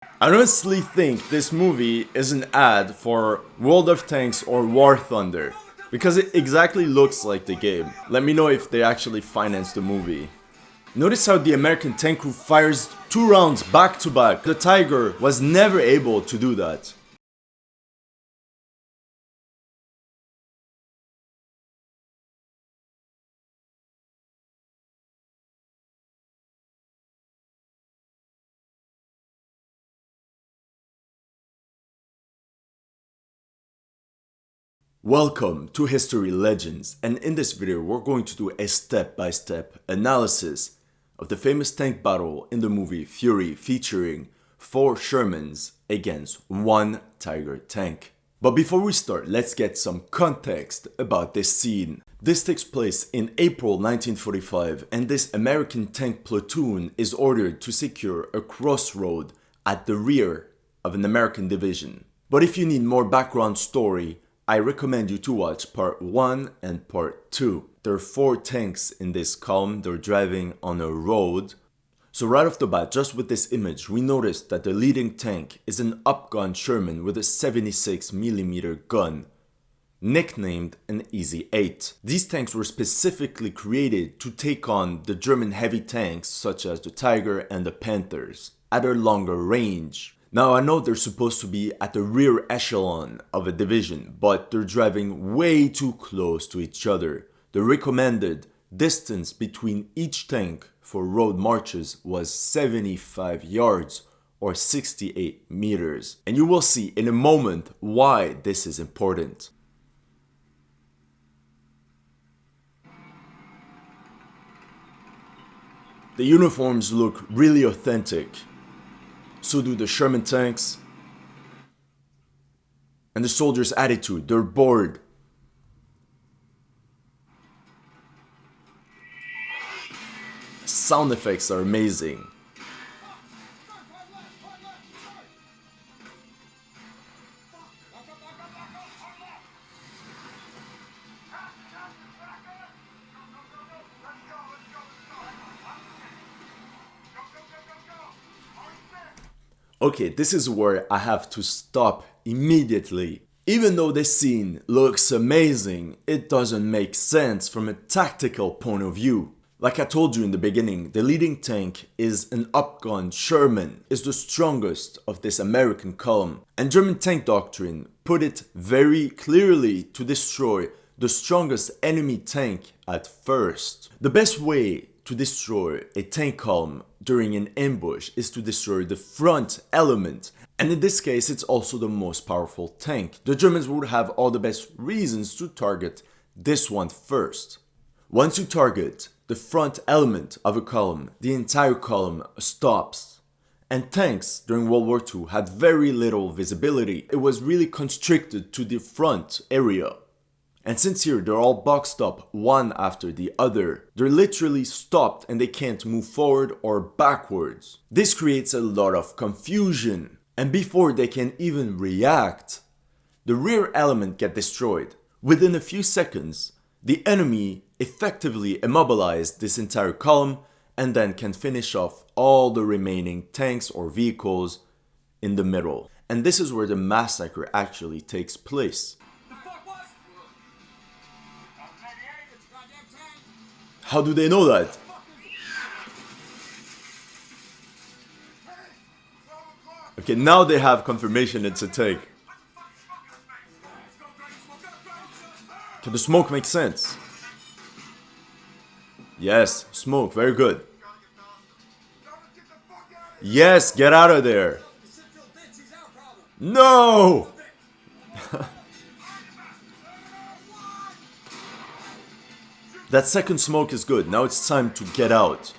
I honestly think this movie is an ad for World of Tanks or War Thunder, because it exactly looks like the game. Let me know if they actually financed the movie. Notice how the American tank crew fires 2 rounds back to back. The Tiger was never able to do that. Welcome to History Legends, and in this video we're going to do a step-by-step analysis of the famous tank battle in the movie Fury, featuring 4 Shermans against 1 Tiger tank. But before we start, let's get some context about this scene. This takes place in April 1945, and this American tank platoon is ordered to secure a crossroad at the rear of an American division. But if you need more background story, I recommend you to watch part 1 and part 2. There are 4 tanks in this column. They're driving on a road. So right off the bat, just with this image, we notice that the leading tank is an upgun Sherman with a 76mm gun, nicknamed an Easy 8. These tanks were specifically created to take on the German heavy tanks such as the Tiger and the Panthers at a longer range. Now I know they're supposed to be at the rear echelon of a division, but they're driving way too close to each other. The recommended distance between each tank for road marches was 75 yards or 68 meters. And you will see in a moment why this is important. The uniforms look really authentic. So do the Sherman tanks. And the soldiers' attitude, they're bored. Sound effects are amazing. Okay, this is where I have to stop immediately. Even though this scene looks amazing, it doesn't make sense from a tactical point of view. Like I told you in the beginning, the leading tank is an upgun Sherman, is the strongest of this American column. And German tank doctrine put it very clearly to destroy the strongest enemy tank at first. The best way to destroy a tank column during an ambush is to destroy the front element, and in this case it's also the most powerful tank. The Germans would have all the best reasons to target this one first. Once you target the front element of a column, the entire column stops. And tanks during World War II had very little visibility. It was really constricted to the front area. And since here they're all boxed up one after the other, they're literally stopped and they can't move forward or backwards. This creates a lot of confusion, and before they can even react, the rear element gets destroyed. Within a few seconds, the enemy effectively immobilized this entire column and then can finish off all the remaining tanks or vehicles in the middle. And this is where the massacre actually takes place. How do they know that? Okay, now they have confirmation it's a tank. Okay, the smoke makes sense. Yes, smoke, very good. Yes, get out of there. No! That second smoke is good. Now it's time to get out.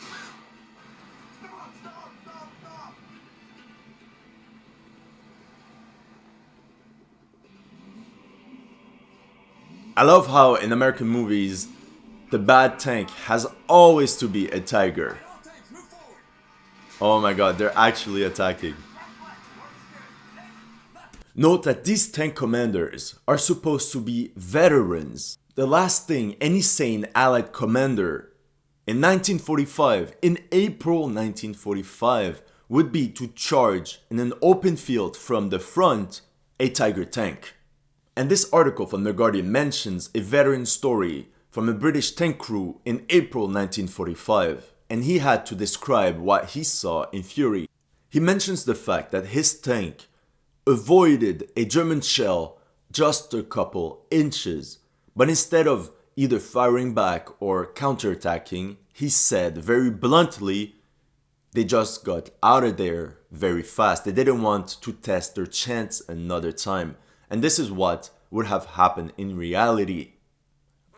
I love how in American movies, the bad tank has always to be a Tiger. Oh my god, they're actually attacking. Note that these tank commanders are supposed to be veterans. The last thing any sane Allied commander in 1945, in April 1945, would be to charge in an open field from the front a Tiger tank. And this article from The Guardian mentions a veteran story from a British tank crew in April 1945, and he had to describe what he saw in Fury. He mentions the fact that his tank avoided a German shell just a couple inches, but instead of either firing back or counterattacking, he said very bluntly, they just got out of there very fast. They didn't want to test their chance another time. And this is what would have happened in reality.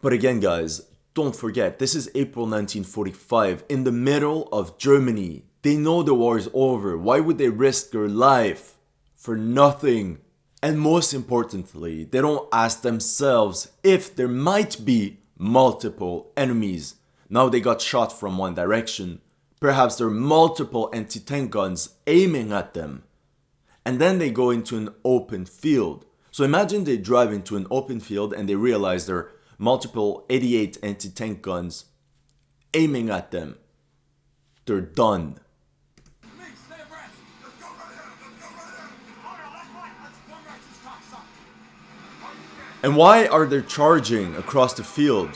But again, guys, don't forget, this is April 1945, in the middle of Germany. They know the war is over. Why would they risk their life for nothing? And most importantly, they don't ask themselves if there might be multiple enemies. Now they got shot from one direction. Perhaps there are multiple anti-tank guns aiming at them. And then they go into an open field. So imagine they drive into an open field and they realize there are multiple 88 anti-tank guns aiming at them. They're done. And why are they charging across the field?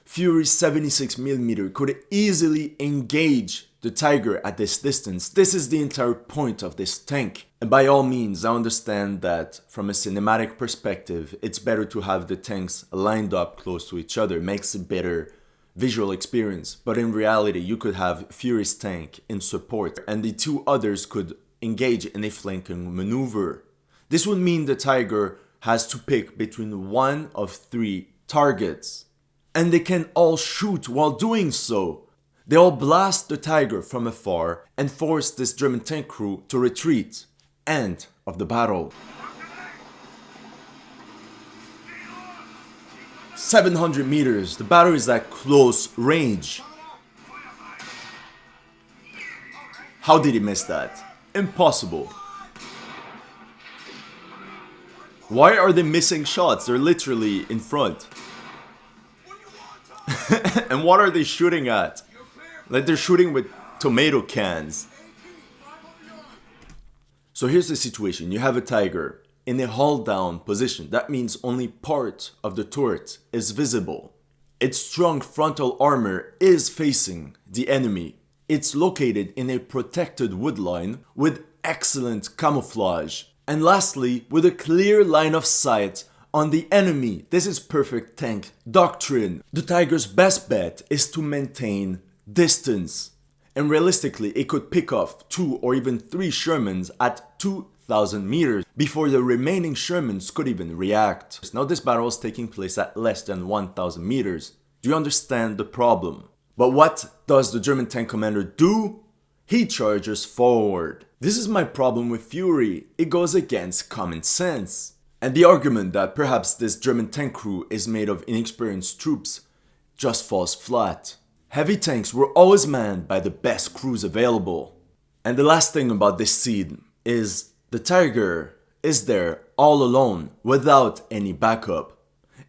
Fury's 76mm could easily engage the Tiger at this distance. This is the entire point of this tank. And by all means, I understand that from a cinematic perspective, it's better to have the tanks lined up close to each other. It makes a better visual experience. But in reality, you could have Fury's tank in support and the two others could engage in a flanking maneuver. This would mean the Tiger has to pick between one of three targets. And they can all shoot while doing so. They all blast the Tiger from afar and force this German tank crew to retreat. End of the battle. 700 meters. The battle is at close range. How did he miss that? Impossible. Why are they missing shots? They're literally in front. And what are they shooting at? Like they're shooting with tomato cans. So here's the situation. You have a Tiger in a hull down position. That means only part of the turret is visible. Its strong frontal armor is facing the enemy. It's located in a protected woodline with excellent camouflage. And lastly, with a clear line of sight on the enemy. This is perfect tank doctrine. The Tiger's best bet is to maintain distance. And realistically, it could pick off 2 or even 3 Shermans at 2,000 meters before the remaining Shermans could even react. Now this battle is taking place at less than 1,000 meters. Do you understand the problem? But what does the German tank commander do? He charges forward. This is my problem with Fury. It goes against common sense. And the argument that perhaps this German tank crew is made of inexperienced troops just falls flat. Heavy tanks were always manned by the best crews available. And the last thing about this scene is the Tiger is there all alone without any backup.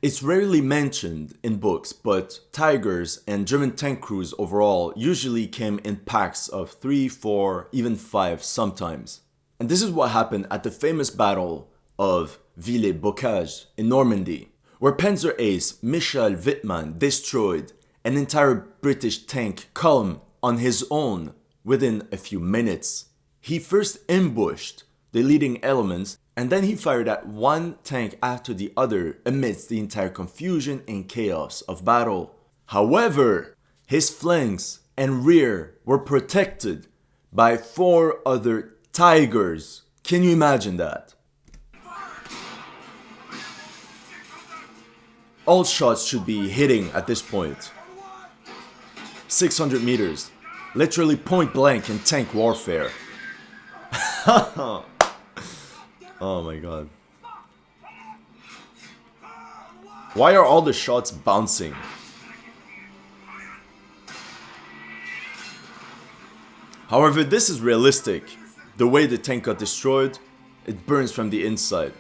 It's rarely mentioned in books, but Tigers and German tank crews overall usually came in packs of 3, 4, even 5 sometimes. And this is what happened at the famous battle of Villers-Bocage in Normandy, where Panzer Ace Michel Wittmann destroyed an entire British tank column on his own within a few minutes. He first ambushed the leading elements and then he fired at one tank after the other amidst the entire confusion and chaos of battle. However, his flanks and rear were protected by 4 other Tigers. Can you imagine that? All shots should be hitting at this point. 600 meters. Literally point blank in tank warfare. Oh my god. Why are all the shots bouncing? However, this is realistic. The way the tank got destroyed, it burns from the inside.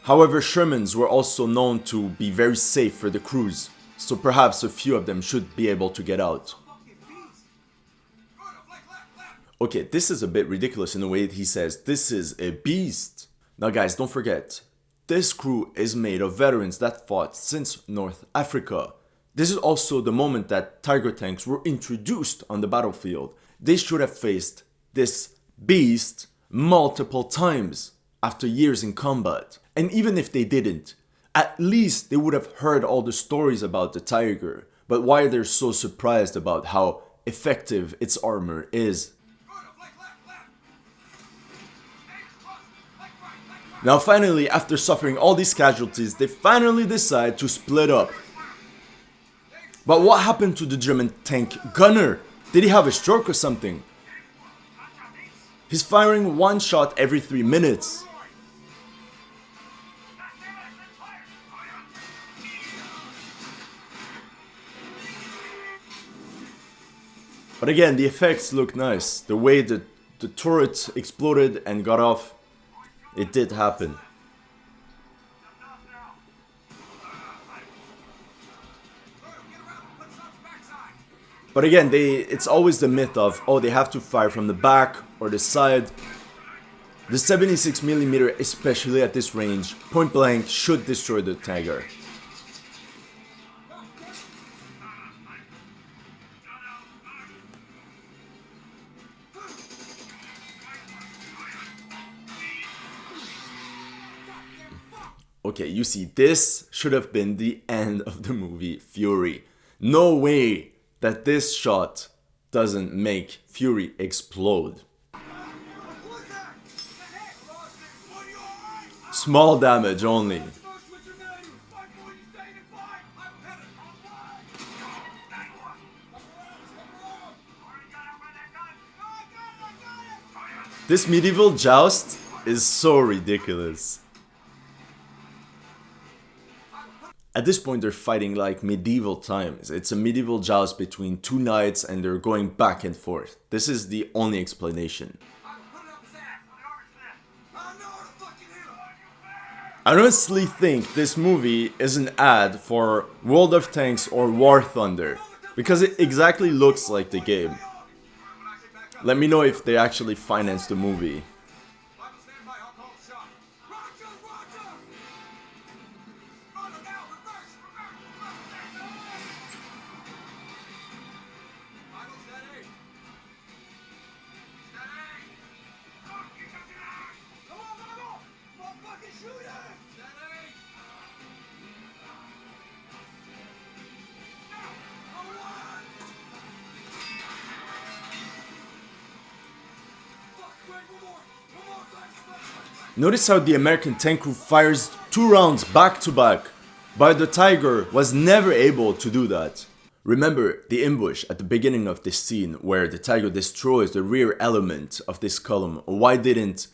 However, Shermans were also known to be very safe for the crews, so perhaps a few of them should be able to get out. Okay, this is a bit ridiculous in the way that he says, this is a beast. Now guys, don't forget, this crew is made of veterans that fought since North Africa. This is also the moment that Tiger tanks were introduced on the battlefield. They should have faced this beast multiple times after years in combat. And even if they didn't, at least they would have heard all the stories about the Tiger. But why they're so surprised about how effective its armor is. Now finally, after suffering all these casualties, they finally decide to split up. But what happened to the German tank gunner? Did he have a stroke or something? He's firing one shot every 3 minutes. But again, the effects look nice. The way the turret exploded and got off, it did happen. But again, it's always the myth of, oh, they have to fire from the back or the side. The 76mm, especially at this range, point blank, should destroy the Tiger. Okay, you see, this should have been the end of the movie Fury. No way that this shot doesn't make Fury explode. Small damage only. This medieval joust is so ridiculous. At this point, they're fighting like medieval times. It's a medieval joust between two knights and they're going back and forth. This is the only explanation. I honestly think this movie is an ad for World of Tanks or War Thunder, because it exactly looks like the game. Let me know if they actually financed the movie. Notice how the American tank crew fires 2 rounds back to back, but the Tiger was never able to do that. Remember the ambush at the beginning of this scene where the Tiger destroys the rear element of this column. Why didn't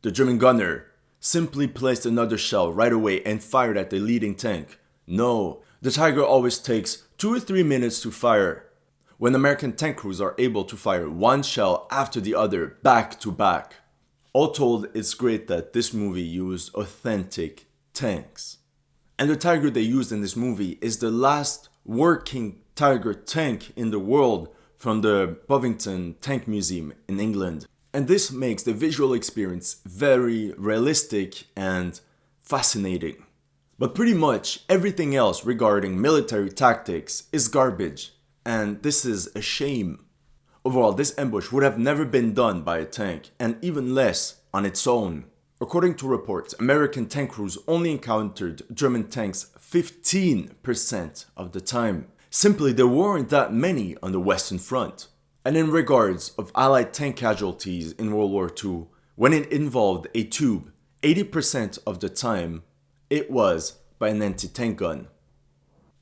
the German gunner simply place another shell right away and fire at the leading tank? No, the Tiger always takes 2 or 3 minutes to fire, when American tank crews are able to fire one shell after the other back to back. All told, it's great that this movie used authentic tanks. And the Tiger they used in this movie is the last working Tiger tank in the world from the Bovington Tank Museum in England. And this makes the visual experience very realistic and fascinating. But pretty much everything else regarding military tactics is garbage, and this is a shame. Overall, this ambush would have never been done by a tank, and even less on its own. According to reports, American tank crews only encountered German tanks 15% of the time. Simply, there weren't that many on the Western Front. And in regards of Allied tank casualties in World War II, when it involved a tube, 80% of the time, it was by an anti-tank gun.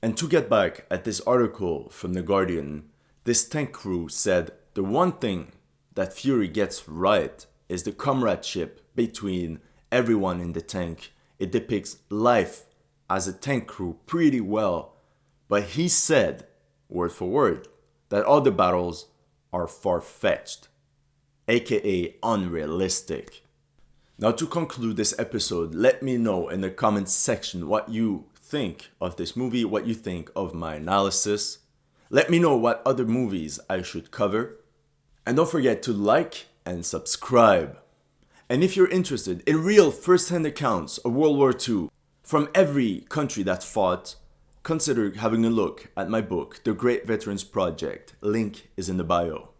And to get back at this article from The Guardian, this tank crew said the one thing that Fury gets right is the comradeship between everyone in the tank. It depicts life as a tank crew pretty well. But he said, word for word, that other battles are far-fetched, aka unrealistic. Now to conclude this episode, let me know in the comments section what you think of this movie, what you think of my analysis. Let me know what other movies I should cover. And don't forget to like and subscribe. And if you're interested in real first-hand accounts of World War II from every country that fought, consider having a look at my book, The Great Veterans Project. Link is in the bio.